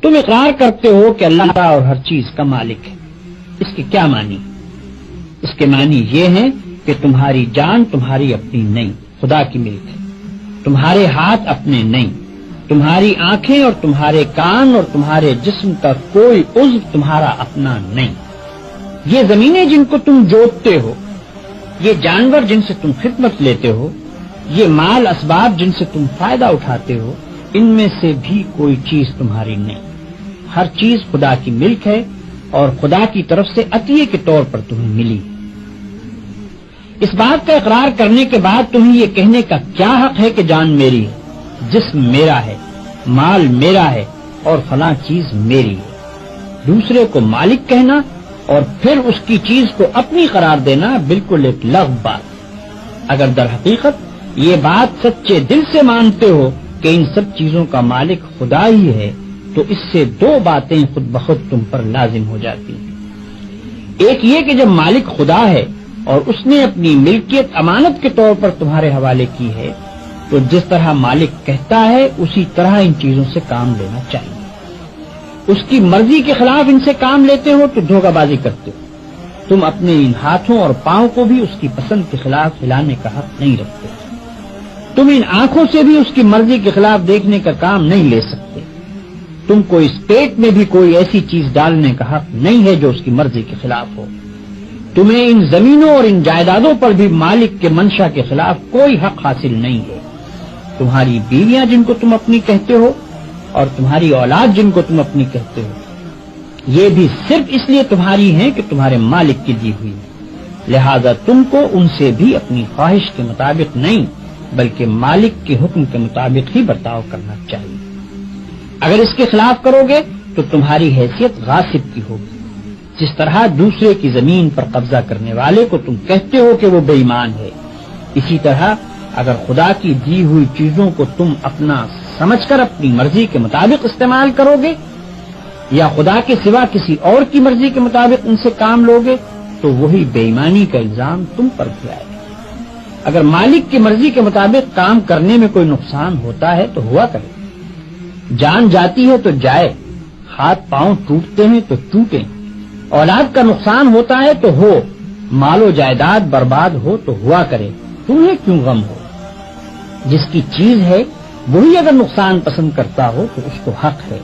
تم اقرار کرتے ہو کہ اللہ تعالیٰ اور ہر چیز کا مالک ہے. اس کے کیا معنی؟ اس کے معنی یہ ہیں کہ تمہاری جان تمہاری اپنی نہیں، خدا کی ملک ہے. تمہارے ہاتھ اپنے نہیں، تمہاری آنکھیں اور تمہارے کان اور تمہارے جسم کا کوئی عضو تمہارا اپنا نہیں. یہ زمینیں جن کو تم جوتتے ہو، یہ جانور جن سے تم خدمت لیتے ہو، یہ مال اسباب جن سے تم فائدہ اٹھاتے ہو، ان میں سے بھی کوئی چیز تمہاری نہیں. ہر چیز خدا کی ملک ہے اور خدا کی طرف سے عطیے کے طور پر تمہیں ملی. اس بات کا اقرار کرنے کے بعد تمہیں یہ کہنے کا کیا حق ہے کہ جان میری ہے، جسم میرا ہے، مال میرا ہے اور فلاں چیز میری ہے. دوسرے کو مالک کہنا اور پھر اس کی چیز کو اپنی قرار دینا بالکل ایک لغو بات. اگر در حقیقت یہ بات سچے دل سے مانتے ہو کہ ان سب چیزوں کا مالک خدا ہی ہے تو اس سے دو باتیں خود بخود تم پر لازم ہو جاتی ہیں. ایک یہ کہ جب مالک خدا ہے اور اس نے اپنی ملکیت امانت کے طور پر تمہارے حوالے کی ہے تو جس طرح مالک کہتا ہے اسی طرح ان چیزوں سے کام لینا چاہیے. اس کی مرضی کے خلاف ان سے کام لیتے ہو تو دھوکہ بازی کرتے ہو. تم اپنے ان ہاتھوں اور پاؤں کو بھی اس کی پسند کے خلاف ہلانے کا حق نہیں رکھتے. تم ان آنکھوں سے بھی اس کی مرضی کے خلاف دیکھنے کا کام نہیں لے سکتے. تم کو اس پیٹ میں بھی کوئی ایسی چیز ڈالنے کا حق نہیں ہے جو اس کی مرضی کے خلاف ہو. تمہیں ان زمینوں اور ان جائیدادوں پر بھی مالک کے منشا کے خلاف کوئی حق حاصل نہیں ہے. تمہاری بیویاں جن کو تم اپنی کہتے ہو اور تمہاری اولاد جن کو تم اپنی کہتے ہو، یہ بھی صرف اس لیے تمہاری ہیں کہ تمہارے مالک کی دی ہوئی. لہذا تم کو ان سے بھی اپنی خواہش کے مطابق نہیں بلکہ مالک کے حکم کے مطابق ہی برتاؤ کرنا چاہیے. اگر اس کے خلاف کرو گے تو تمہاری حیثیت غاصب کی ہوگی. جس طرح دوسرے کی زمین پر قبضہ کرنے والے کو تم کہتے ہو کہ وہ بے ایمان ہے، اسی طرح اگر خدا کی دی ہوئی چیزوں کو تم اپنا سمجھ کر اپنی مرضی کے مطابق استعمال کرو گے یا خدا کے سوا کسی اور کی مرضی کے مطابق ان سے کام لو گے تو وہی بے ایمانی کا الزام تم پر بھی آئے گا. اگر مالک کی مرضی کے مطابق کام کرنے میں کوئی نقصان ہوتا ہے تو ہوا کرے. جان جاتی ہے تو جائے، ہاتھ پاؤں ٹوٹتے ہیں تو ٹوٹیں، اولاد کا نقصان ہوتا ہے تو ہو، مال و جائیداد برباد ہو تو ہوا کرے. تمہیں کیوں غم ہو؟ جس کی چیز ہے وہی اگر نقصان پسند کرتا ہو تو اس کو حق ہے